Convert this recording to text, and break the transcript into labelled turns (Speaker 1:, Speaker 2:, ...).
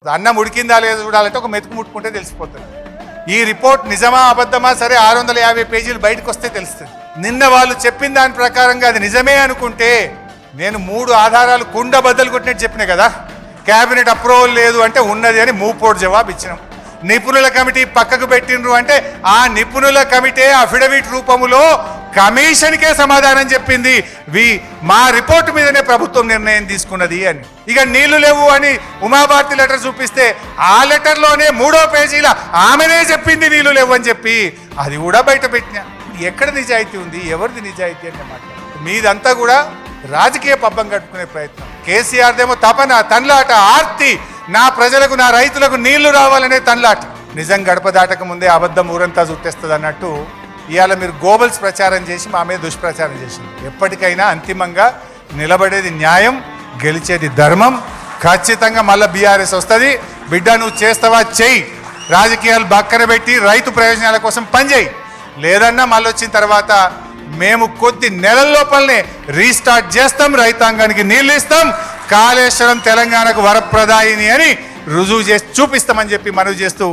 Speaker 1: అన్నం ఉడికిందా లేదో చూడాలంటే ఒక మెతుకు ముట్టుకుంటే తెలిసిపోతుంది. ఈ రిపోర్ట్ నిజమా అబద్ధమా సరే 650 పేజీలు బయటకు వస్తే తెలుస్తుంది. నిన్న వాళ్ళు చెప్పిన దాని ప్రకారంగా అది నిజమే అనుకుంటే నేను 3 ఆధారాలు కుండ బద్దలు కొట్టినట్టు చెప్పిన కదా. క్యాబినెట్ అప్రూవల్ లేదు అంటే ఉన్నది అని మూపోడు జవాబు ఇచ్చినాం. నిపుణుల కమిటీ పక్కకు పెట్టినరు అంటే ఆ నిపుణుల కమిటీ అఫిడవిట్ రూపములో కమిషన్కే సమాధానం చెప్పింది. మా రిపోర్టు మీదనే ప్రభుత్వం నిర్ణయం తీసుకున్నది అని. ఇక నీళ్లు లేవు అని ఉమాభారతి లెటర్ చూపిస్తే ఆ లెటర్లోనే 3వ పేజీల ఆమెనే చెప్పింది నీళ్లు లేవు అని చెప్పి అది కూడా బయట పెట్టినా. ఎక్కడ నిజాయితీ ఉంది, ఎవరిది నిజాయితీ అంటే మాట్లాడారు. మీదంతా కూడా రాజకీయ పబ్బం కట్టుకునే ప్రయత్నం. కేసీఆర్దేమో తపన, తన్లాట, ఆర్తి, నా ప్రజలకు నా రైతులకు నీళ్లు రావాలనే తన్లాట. నిజం గడప దాటక ముందే అబద్ధం ఊరంతా చుట్టేస్తుంది అన్నట్టు ఇవాళ మీరు గోబల్స్ ప్రచారం చేసి మా మీద దుష్ప్రచారం చేసింది. ఎప్పటికైనా అంతిమంగా నిలబడేది న్యాయం, గెలిచేది ధర్మం. ఖచ్చితంగా మళ్ళీ బీఆర్ఎస్ వస్తుంది. బిడ్డ నువ్వు చేస్తావా చెయ్యి, రాజకీయాలు పక్కన పెట్టి రైతు ప్రయోజనాల కోసం పనిచేయి. లేదన్నా మళ్ళీ వచ్చిన తర్వాత మేము కొద్ది నెలల లోపలనే రీస్టార్ట్ చేస్తాం, రైతాంగానికి నీళ్ళు ఇస్తాం, కాళేశ్వరం తెలంగాణకు వరప్రదాయిని అని రుజువు చేసి చూపిస్తామని చెప్పి మనవి చేస్తూ